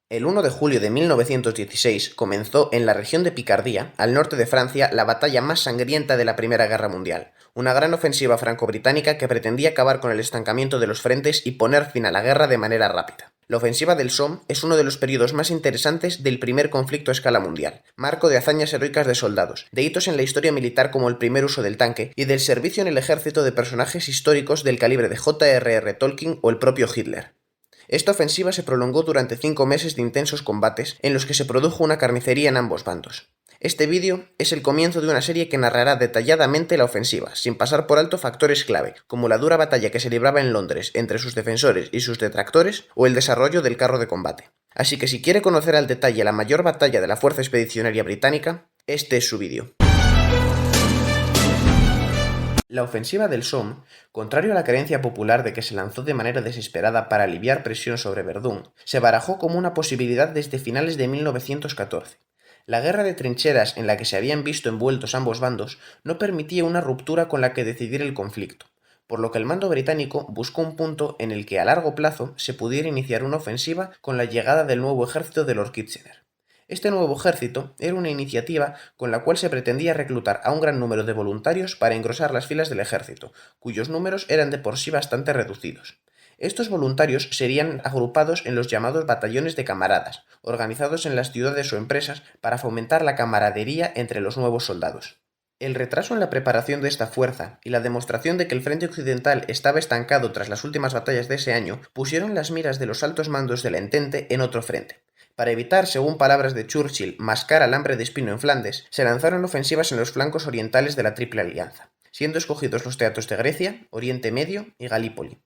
El 1 de julio de 1916 comenzó en la región de Picardía, al norte de Francia, la batalla más sangrienta de la Primera Guerra Mundial, una gran ofensiva franco-británica que pretendía acabar con el estancamiento de los frentes y poner fin a la guerra de manera rápida. La ofensiva del Somme es uno de los periodos más interesantes del primer conflicto a escala mundial, marco de hazañas heroicas de soldados, de hitos en la historia militar como el primer uso del tanque y del servicio en el ejército de personajes históricos del calibre de J.R.R. Tolkien o el propio Hitler. Esta ofensiva se prolongó durante 5 meses de intensos combates, en los que se produjo una carnicería en ambos bandos. Este vídeo es el comienzo de una serie que narrará detalladamente la ofensiva, sin pasar por alto factores clave, como la dura batalla que se libraba en Londres entre sus defensores y sus detractores, o el desarrollo del carro de combate. Así que si quiere conocer al detalle la mayor batalla de la Fuerza Expedicionaria Británica, este es su vídeo. La ofensiva del Somme, contrario a la creencia popular de que se lanzó de manera desesperada para aliviar presión sobre Verdún, se barajó como una posibilidad desde finales de 1914. La guerra de trincheras en la que se habían visto envueltos ambos bandos no permitía una ruptura con la que decidir el conflicto, por lo que el mando británico buscó un punto en el que a largo plazo se pudiera iniciar una ofensiva con la llegada del nuevo ejército de Lord Kitchener. Este nuevo ejército era una iniciativa con la cual se pretendía reclutar a un gran número de voluntarios para engrosar las filas del ejército, cuyos números eran de por sí bastante reducidos. Estos voluntarios serían agrupados en los llamados batallones de camaradas, organizados en las ciudades o empresas para fomentar la camaradería entre los nuevos soldados. El retraso en la preparación de esta fuerza y la demostración de que el frente occidental estaba estancado tras las últimas batallas de ese año pusieron las miras de los altos mandos de la Entente en otro frente. Para evitar, según palabras de Churchill, mascar alambre de espino en Flandes, se lanzaron ofensivas en los flancos orientales de la Triple Alianza, siendo escogidos los teatros de Grecia, Oriente Medio y Galípoli.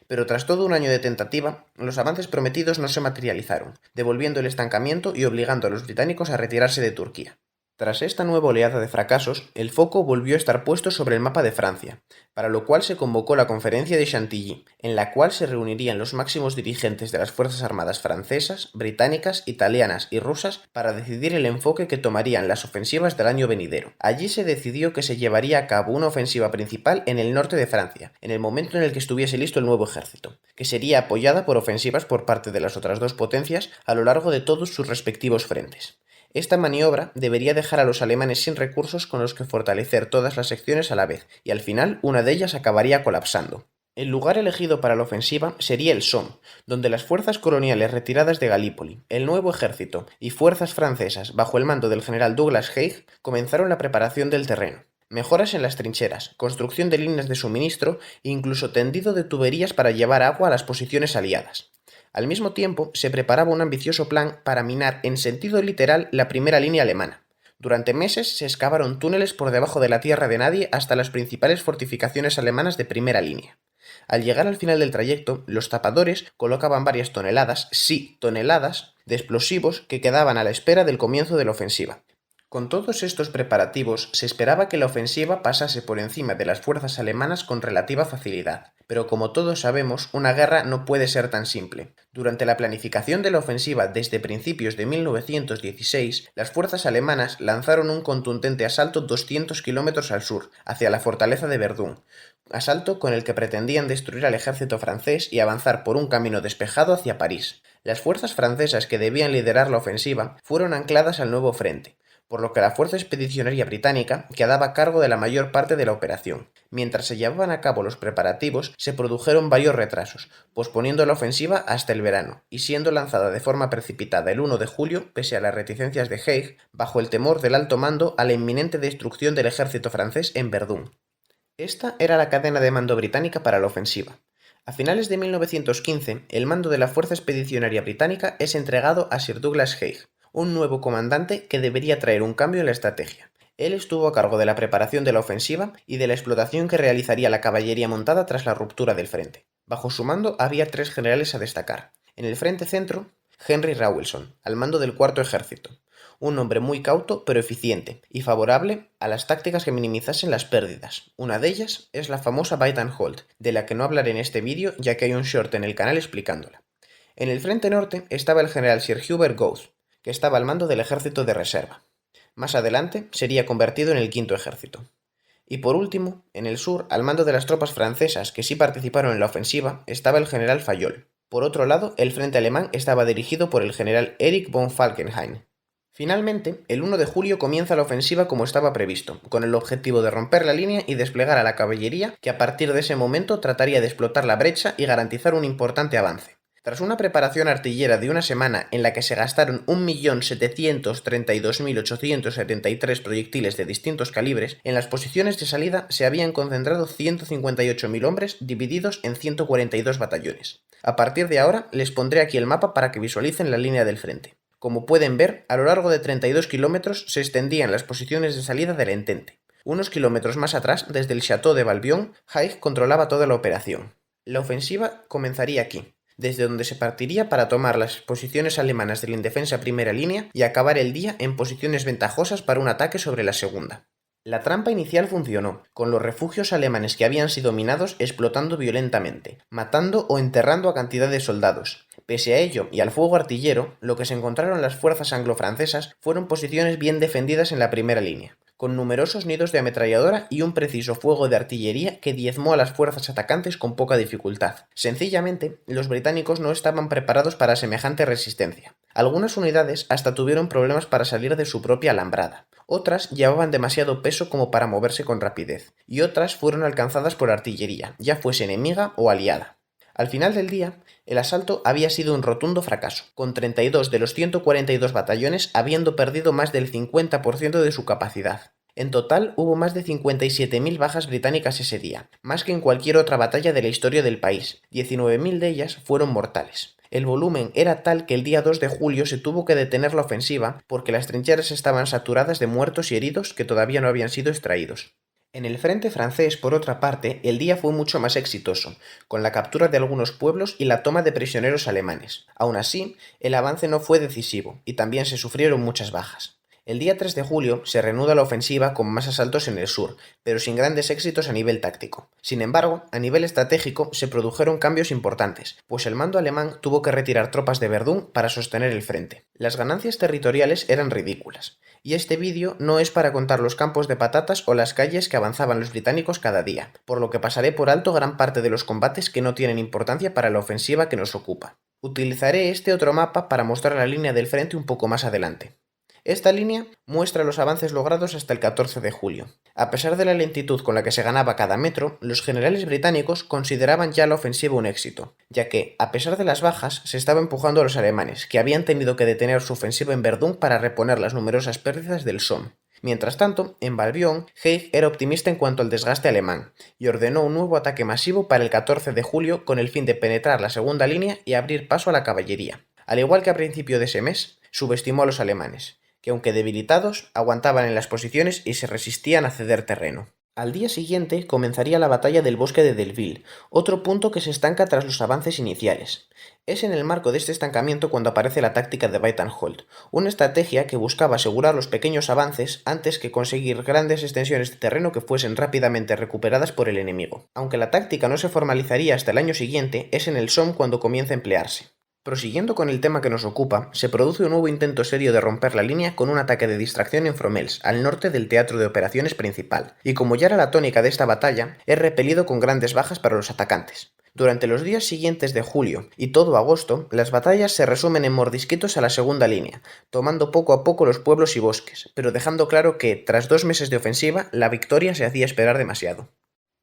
Pero tras todo un año de tentativa, los avances prometidos no se materializaron, devolviendo el estancamiento y obligando a los británicos a retirarse de Turquía. Tras esta nueva oleada de fracasos, el foco volvió a estar puesto sobre el mapa de Francia, para lo cual se convocó la Conferencia de Chantilly, en la cual se reunirían los máximos dirigentes de las Fuerzas Armadas francesas, británicas, italianas y rusas para decidir el enfoque que tomarían las ofensivas del año venidero. Allí se decidió que se llevaría a cabo una ofensiva principal en el norte de Francia, en el momento en el que estuviese listo el nuevo ejército, que sería apoyada por ofensivas por parte de las otras dos potencias a lo largo de todos sus respectivos frentes. Esta maniobra debería dejar a los alemanes sin recursos con los que fortalecer todas las secciones a la vez, y al final una de ellas acabaría colapsando. El lugar elegido para la ofensiva sería el Somme, donde las fuerzas coloniales retiradas de Galípoli, el nuevo ejército y fuerzas francesas bajo el mando del general Douglas Haig comenzaron la preparación del terreno. Mejoras en las trincheras, construcción de líneas de suministro e incluso tendido de tuberías para llevar agua a las posiciones aliadas. Al mismo tiempo, se preparaba un ambicioso plan para minar en sentido literal la primera línea alemana. Durante meses se excavaron túneles por debajo de la tierra de nadie hasta las principales fortificaciones alemanas de primera línea. Al llegar al final del trayecto, los tapadores colocaban varias toneladas, sí, toneladas, de explosivos que quedaban a la espera del comienzo de la ofensiva. Con todos estos preparativos, se esperaba que la ofensiva pasase por encima de las fuerzas alemanas con relativa facilidad. Pero como todos sabemos, una guerra no puede ser tan simple. Durante la planificación de la ofensiva desde principios de 1916, las fuerzas alemanas lanzaron un contundente asalto 200 kilómetros al sur, hacia la fortaleza de Verdún, asalto con el que pretendían destruir al ejército francés y avanzar por un camino despejado hacia París. Las fuerzas francesas que debían liderar la ofensiva fueron ancladas al nuevo frente, por lo que la Fuerza Expedicionaria Británica quedaba a cargo de la mayor parte de la operación. Mientras se llevaban a cabo los preparativos, se produjeron varios retrasos, posponiendo la ofensiva hasta el verano, y siendo lanzada de forma precipitada el 1 de julio, pese a las reticencias de Haig, bajo el temor del alto mando a la inminente destrucción del ejército francés en Verdún. Esta era la cadena de mando británica para la ofensiva. A finales de 1915, el mando de la Fuerza Expedicionaria Británica es entregado a Sir Douglas Haig, un nuevo comandante que debería traer un cambio en la estrategia. Él estuvo a cargo de la preparación de la ofensiva y de la explotación que realizaría la caballería montada tras la ruptura del frente. Bajo su mando había 3 generales a destacar. En el frente centro, Henry Rawlinson, al mando del Cuarto Ejército, un hombre muy cauto pero eficiente y favorable a las tácticas que minimizasen las pérdidas. Una de ellas es la famosa Bite and Hold, de la que no hablaré en este vídeo ya que hay un short en el canal explicándola. En el frente norte estaba el general Sir Hubert Gouth, que estaba al mando del ejército de reserva. Más adelante sería convertido en el Quinto Ejército. Y por último, en el sur, al mando de las tropas francesas que sí participaron en la ofensiva, estaba el general Fayolle. Por otro lado, el frente alemán estaba dirigido por el general Erich von Falkenhayn. Finalmente, el 1 de julio comienza la ofensiva como estaba previsto, con el objetivo de romper la línea y desplegar a la caballería, que a partir de ese momento trataría de explotar la brecha y garantizar un importante avance. Tras una preparación artillera de una semana en la que se gastaron 1.732.873 proyectiles de distintos calibres, en las posiciones de salida se habían concentrado 158.000 hombres divididos en 142 batallones. A partir de ahora les pondré aquí el mapa para que visualicen la línea del frente. Como pueden ver, a lo largo de 32 kilómetros se extendían las posiciones de salida del Entente. Unos kilómetros más atrás, desde el Château de Valbion, Haig controlaba toda la operación. La ofensiva comenzaría aquí, desde donde se partiría para tomar las posiciones alemanas de la indefensa primera línea y acabar el día en posiciones ventajosas para un ataque sobre la segunda. La trampa inicial funcionó, con los refugios alemanes que habían sido minados explotando violentamente, matando o enterrando a cantidad de soldados. Pese a ello y al fuego artillero, lo que se encontraron las fuerzas anglo-francesas fueron posiciones bien defendidas en la primera línea, con numerosos nidos de ametralladora y un preciso fuego de artillería que diezmó a las fuerzas atacantes con poca dificultad. Sencillamente, los británicos no estaban preparados para semejante resistencia. Algunas unidades hasta tuvieron problemas para salir de su propia alambrada. Otras llevaban demasiado peso como para moverse con rapidez, y otras fueron alcanzadas por artillería, ya fuese enemiga o aliada. Al final del día, el asalto había sido un rotundo fracaso, con 32 de los 142 batallones habiendo perdido más del 50% de su capacidad. En total hubo más de 57.000 bajas británicas ese día, más que en cualquier otra batalla de la historia del país. 19.000 de ellas fueron mortales. El volumen era tal que el día 2 de julio se tuvo que detener la ofensiva porque las trincheras estaban saturadas de muertos y heridos que todavía no habían sido extraídos. En el frente francés, por otra parte, el día fue mucho más exitoso, con la captura de algunos pueblos y la toma de prisioneros alemanes. Aún así, el avance no fue decisivo, y también se sufrieron muchas bajas. El día 3 de julio se reanuda la ofensiva con más asaltos en el sur, pero sin grandes éxitos a nivel táctico. Sin embargo, a nivel estratégico se produjeron cambios importantes, pues el mando alemán tuvo que retirar tropas de Verdún para sostener el frente. Las ganancias territoriales eran ridículas, y este vídeo no es para contar los campos de patatas o las calles que avanzaban los británicos cada día, por lo que pasaré por alto gran parte de los combates que no tienen importancia para la ofensiva que nos ocupa. Utilizaré este otro mapa para mostrar la línea del frente un poco más adelante. Esta línea muestra los avances logrados hasta el 14 de julio. A pesar de la lentitud con la que se ganaba cada metro, los generales británicos consideraban ya la ofensiva un éxito, ya que, a pesar de las bajas, se estaba empujando a los alemanes, que habían tenido que detener su ofensiva en Verdún para reponer las numerosas pérdidas del Somme. Mientras tanto, en Valbion, Haig era optimista en cuanto al desgaste alemán, y ordenó un nuevo ataque masivo para el 14 de julio con el fin de penetrar la segunda línea y abrir paso a la caballería. Al igual que a principio de ese mes, subestimó a los alemanes, que aunque debilitados, aguantaban en las posiciones y se resistían a ceder terreno. Al día siguiente comenzaría la batalla del bosque de Delville, otro punto que se estanca tras los avances iniciales. Es en el marco de este estancamiento cuando aparece la táctica de Weitenhold, una estrategia que buscaba asegurar los pequeños avances antes que conseguir grandes extensiones de terreno que fuesen rápidamente recuperadas por el enemigo. Aunque la táctica no se formalizaría hasta el año siguiente, es en el Somme cuando comienza a emplearse. Prosiguiendo con el tema que nos ocupa, se produce un nuevo intento serio de romper la línea con un ataque de distracción en Fromelles, al norte del teatro de operaciones principal, y como ya era la tónica de esta batalla, es repelido con grandes bajas para los atacantes. Durante los días siguientes de julio y todo agosto, las batallas se resumen en mordisquitos a la segunda línea, tomando poco a poco los pueblos y bosques, pero dejando claro que, tras 2 meses de ofensiva, la victoria se hacía esperar demasiado.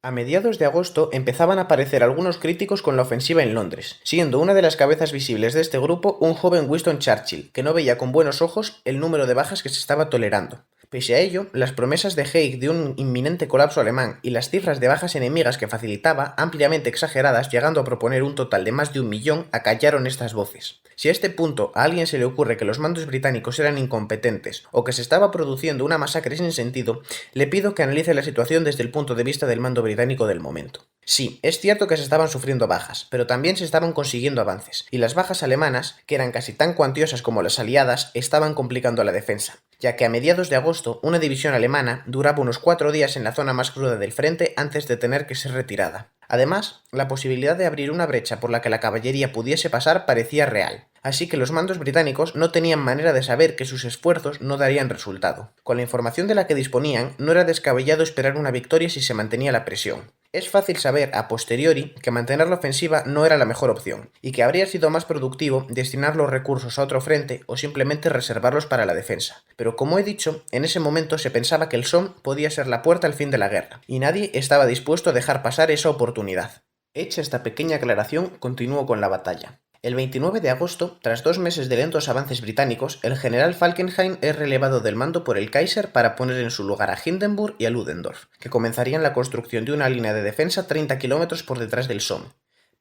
A mediados de agosto empezaban a aparecer algunos críticos con la ofensiva en Londres, siendo una de las cabezas visibles de este grupo un joven Winston Churchill, que no veía con buenos ojos el número de bajas que se estaba tolerando. Pese a ello, las promesas de Haig de un inminente colapso alemán y las cifras de bajas enemigas que facilitaba, ampliamente exageradas, llegando a proponer un total de más de 1.000.000, acallaron estas voces. Si a este punto a alguien se le ocurre que los mandos británicos eran incompetentes o que se estaba produciendo una masacre sin sentido, le pido que analice la situación desde el punto de vista del mando británico del momento. Sí, es cierto que se estaban sufriendo bajas, pero también se estaban consiguiendo avances, y las bajas alemanas, que eran casi tan cuantiosas como las aliadas, estaban complicando la defensa, ya que a mediados de agosto una división alemana duraba unos 4 días en la zona más cruda del frente antes de tener que ser retirada. Además, la posibilidad de abrir una brecha por la que la caballería pudiese pasar parecía real. así que los mandos británicos no tenían manera de saber que sus esfuerzos no darían resultado. Con la información de la que disponían, no era descabellado esperar una victoria si se mantenía la presión. Es fácil saber, a posteriori, que mantener la ofensiva no era la mejor opción, y que habría sido más productivo destinar los recursos a otro frente o simplemente reservarlos para la defensa. Pero como he dicho, en ese momento se pensaba que el Somme podía ser la puerta al fin de la guerra, y nadie estaba dispuesto a dejar pasar esa oportunidad. Hecha esta pequeña aclaración, continuó con la batalla. El 29 de agosto, tras 2 meses de lentos avances británicos, el general Falkenhayn es relevado del mando por el Kaiser para poner en su lugar a Hindenburg y a Ludendorff, que comenzarían la construcción de una línea de defensa 30 kilómetros por detrás del Somme.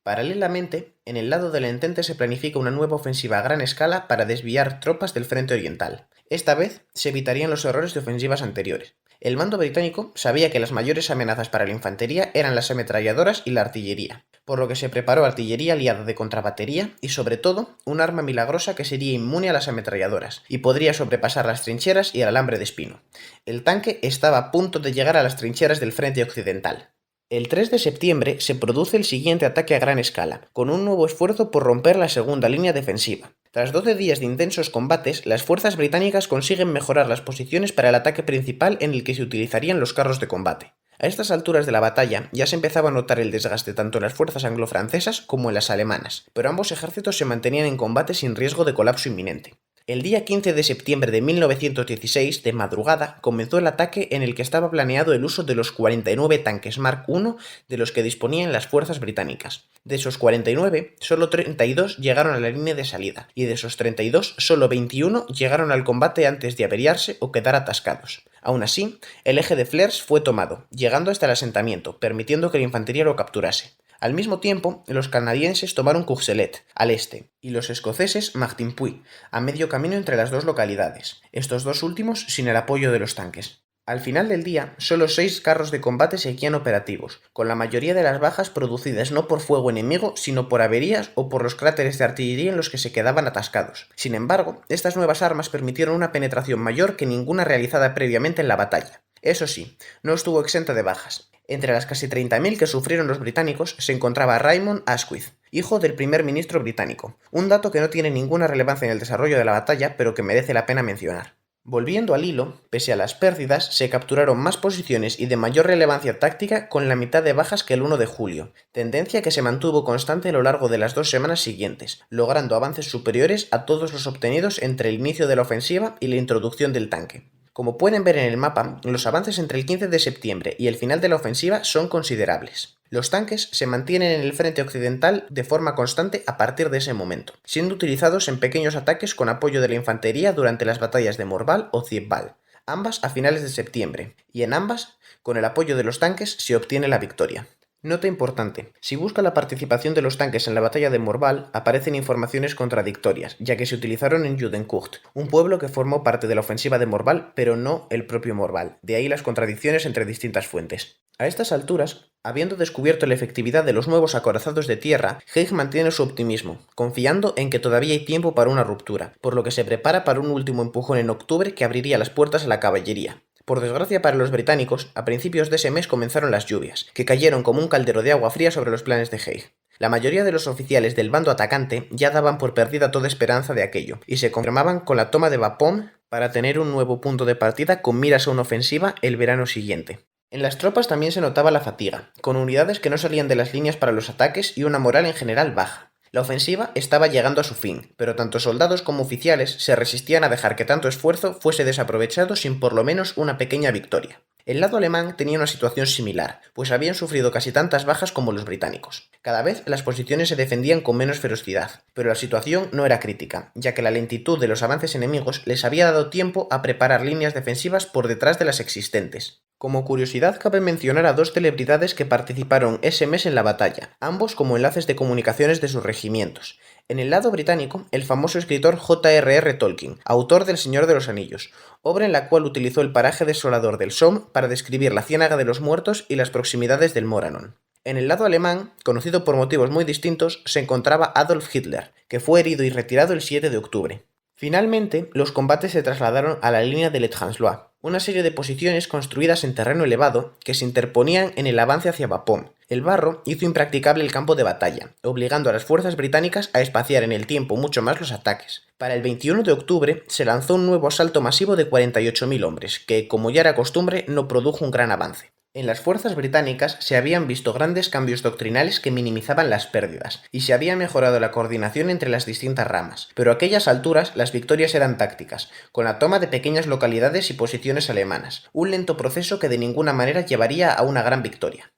Paralelamente, en el lado del Entente se planifica una nueva ofensiva a gran escala para desviar tropas del frente oriental. Esta vez se evitarían los errores de ofensivas anteriores. El mando británico sabía que las mayores amenazas para la infantería eran las ametralladoras y la artillería, por lo que se preparó artillería aliada de contrabatería y, sobre todo, un arma milagrosa que sería inmune a las ametralladoras y podría sobrepasar las trincheras y el alambre de espino. El tanque estaba a punto de llegar a las trincheras del frente occidental. El 3 de septiembre se produce el siguiente ataque a gran escala, con un nuevo esfuerzo por romper la segunda línea defensiva. Tras 12 días de intensos combates, las fuerzas británicas consiguen mejorar las posiciones para el ataque principal en el que se utilizarían los carros de combate. A estas alturas de la batalla ya se empezaba a notar el desgaste tanto en las fuerzas anglo-francesas como en las alemanas, pero ambos ejércitos se mantenían en combate sin riesgo de colapso inminente. El día 15 de septiembre de 1916, de madrugada, comenzó el ataque en el que estaba planeado el uso de los 49 tanques Mark I de los que disponían las fuerzas británicas. De esos 49, solo 32 llegaron a la línea de salida, y de esos 32, solo 21 llegaron al combate antes de averiarse o quedar atascados. Aún así, el eje de Flers fue tomado, llegando hasta el asentamiento, permitiendo que la infantería lo capturase. Al mismo tiempo, los canadienses tomaron Courcelette, al este, y los escoceses Martinpuy, a medio camino entre las dos localidades, estos dos últimos sin el apoyo de los tanques. Al final del día, solo 6 carros de combate seguían operativos, con la mayoría de las bajas producidas no por fuego enemigo, sino por averías o por los cráteres de artillería en los que se quedaban atascados. Sin embargo, estas nuevas armas permitieron una penetración mayor que ninguna realizada previamente en la batalla. Eso sí, no estuvo exenta de bajas. Entre las casi 30.000 que sufrieron los británicos se encontraba Raymond Asquith, hijo del primer ministro británico, un dato que no tiene ninguna relevancia en el desarrollo de la batalla, pero que merece la pena mencionar. Volviendo al hilo, pese a las pérdidas, se capturaron más posiciones y de mayor relevancia táctica con la mitad de bajas que el 1 de julio, tendencia que se mantuvo constante a lo largo de las 2 semanas siguientes, logrando avances superiores a todos los obtenidos entre el inicio de la ofensiva y la introducción del tanque. Como pueden ver en el mapa, los avances entre el 15 de septiembre y el final de la ofensiva son considerables. Los tanques se mantienen en el frente occidental de forma constante a partir de ese momento, siendo utilizados en pequeños ataques con apoyo de la infantería durante las batallas de Morval o Thiepval, ambas a finales de septiembre, y en ambas, con el apoyo de los tanques, se obtiene la victoria. Nota importante: si busca la participación de los tanques en la batalla de Morval, aparecen informaciones contradictorias, ya que se utilizaron en Judencourt, un pueblo que formó parte de la ofensiva de Morval, pero no el propio Morval, de ahí las contradicciones entre distintas fuentes. A estas alturas, habiendo descubierto la efectividad de los nuevos acorazados de tierra, Haig mantiene su optimismo, confiando en que todavía hay tiempo para una ruptura, por lo que se prepara para un último empujón en octubre que abriría las puertas a la caballería. Por desgracia para los británicos, a principios de ese mes comenzaron las lluvias, que cayeron como un caldero de agua fría sobre los planes de Haig. La mayoría de los oficiales del bando atacante ya daban por perdida toda esperanza de aquello, y se conformaban con la toma de Bapaume para tener un nuevo punto de partida con miras a una ofensiva el verano siguiente. En las tropas también se notaba la fatiga, con unidades que no salían de las líneas para los ataques y una moral en general baja. La ofensiva estaba llegando a su fin, pero tanto soldados como oficiales se resistían a dejar que tanto esfuerzo fuese desaprovechado sin por lo menos una pequeña victoria. El lado alemán tenía una situación similar, pues habían sufrido casi tantas bajas como los británicos. Cada vez las posiciones se defendían con menos ferocidad, pero la situación no era crítica, ya que la lentitud de los avances enemigos les había dado tiempo a preparar líneas defensivas por detrás de las existentes. Como curiosidad cabe mencionar a 2 celebridades que participaron ese mes en la batalla, ambos como enlaces de comunicaciones de sus regimientos. En el lado británico, el famoso escritor J.R.R. Tolkien, autor del Señor de los Anillos, obra en la cual utilizó el paraje desolador del Somme para describir la Ciénaga de los Muertos y las proximidades del Moranon. En el lado alemán, conocido por motivos muy distintos, se encontraba Adolf Hitler, que fue herido y retirado el 7 de octubre. Finalmente, los combates se trasladaron a la línea de Le Transloy, una serie de posiciones construidas en terreno elevado que se interponían en el avance hacia Bapaume. El barro hizo impracticable el campo de batalla, obligando a las fuerzas británicas a espaciar en el tiempo mucho más los ataques. Para el 21 de octubre se lanzó un nuevo asalto masivo de 48.000 hombres, que, como ya era costumbre, no produjo un gran avance. En las fuerzas británicas se habían visto grandes cambios doctrinales que minimizaban las pérdidas, y se había mejorado la coordinación entre las distintas ramas, pero a aquellas alturas las victorias eran tácticas, con la toma de pequeñas localidades y posiciones alemanas, un lento proceso que de ninguna manera llevaría a una gran victoria.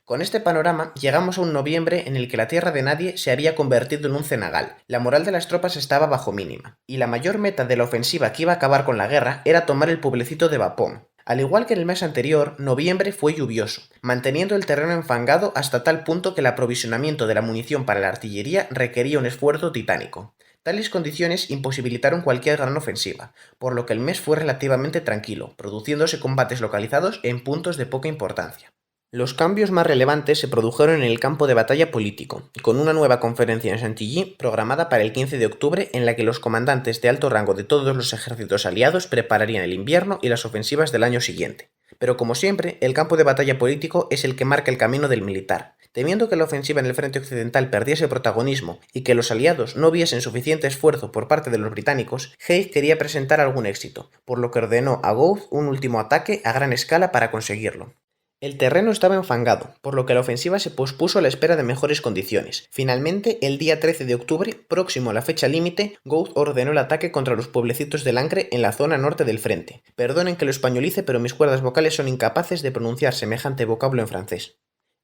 Con este panorama llegamos a un noviembre en el que la tierra de nadie se había convertido en un cenagal, la moral de las tropas estaba bajo mínima, y la mayor meta de la ofensiva que iba a acabar con la guerra era tomar el pueblecito de Bapaume. Al igual que en el mes anterior, noviembre fue lluvioso, manteniendo el terreno enfangado hasta tal punto que el aprovisionamiento de la munición para la artillería requería un esfuerzo titánico. Tales condiciones imposibilitaron cualquier gran ofensiva, por lo que el mes fue relativamente tranquilo, produciéndose combates localizados en puntos de poca importancia. Los cambios más relevantes se produjeron en el campo de batalla político, con una nueva conferencia en Chantilly programada para el 15 de octubre en la que los comandantes de alto rango de todos los ejércitos aliados prepararían el invierno y las ofensivas del año siguiente. Pero como siempre, el campo de batalla político es el que marca el camino del militar. Temiendo que la ofensiva en el frente occidental perdiese protagonismo y que los aliados no viesen suficiente esfuerzo por parte de los británicos, Haig quería presentar algún éxito, por lo que ordenó a Gouth un último ataque a gran escala para conseguirlo. El terreno estaba enfangado, por lo que la ofensiva se pospuso a la espera de mejores condiciones. Finalmente, el día 13 de octubre, próximo a la fecha límite, Gouth ordenó el ataque contra los pueblecitos de Lancre en la zona norte del frente. Perdonen que lo españolice, pero mis cuerdas vocales son incapaces de pronunciar semejante vocablo en francés.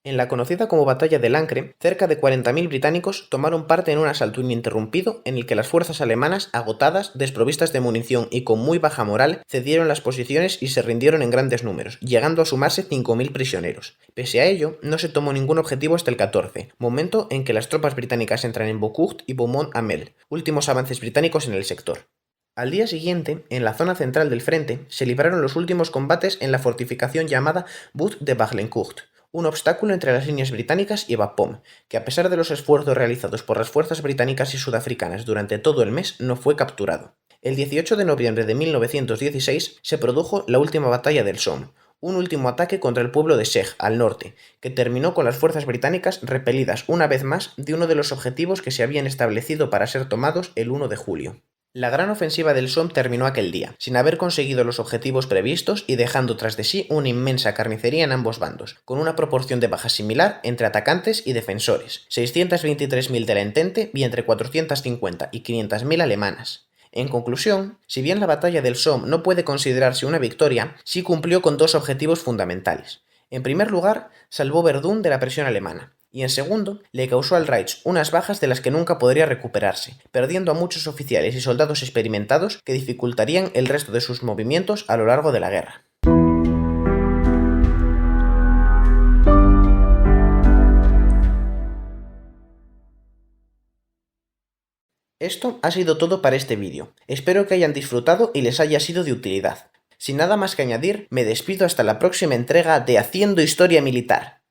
En la conocida como Batalla de Lancre, cerca de 40.000 británicos tomaron parte en un asalto ininterrumpido en el que las fuerzas alemanas, agotadas, desprovistas de munición y con muy baja moral, cedieron las posiciones y se rindieron en grandes números, llegando a sumarse 5.000 prisioneros. Pese a ello, no se tomó ningún objetivo hasta el 14, momento en que las tropas británicas entran en Beaucourt y Beaumont-Hamel, últimos avances británicos en el sector. Al día siguiente, en la zona central del frente, se libraron los últimos combates en la fortificación llamada Butte de Baglencourt, un obstáculo entre las líneas británicas y Bapaume, que a pesar de los esfuerzos realizados por las fuerzas británicas y sudafricanas durante todo el mes, no fue capturado. El 18 de noviembre de 1916 se produjo la última batalla del Somme, un último ataque contra el pueblo de Seg, al norte, que terminó con las fuerzas británicas repelidas una vez más de uno de los objetivos que se habían establecido para ser tomados el 1 de julio. La gran ofensiva del Somme terminó aquel día, sin haber conseguido los objetivos previstos y dejando tras de sí una inmensa carnicería en ambos bandos, con una proporción de bajas similar entre atacantes y defensores, 623.000 de la Entente y entre 450 y 500.000 alemanas. En conclusión, si bien la batalla del Somme no puede considerarse una victoria, sí cumplió con dos objetivos fundamentales. En primer lugar, salvó Verdún de la presión alemana, y en segundo, le causó al Reich unas bajas de las que nunca podría recuperarse, perdiendo a muchos oficiales y soldados experimentados que dificultarían el resto de sus movimientos a lo largo de la guerra. Esto ha sido todo para este vídeo. Espero que hayan disfrutado y les haya sido de utilidad. Sin nada más que añadir, me despido hasta la próxima entrega de Haciendo Historia Militar.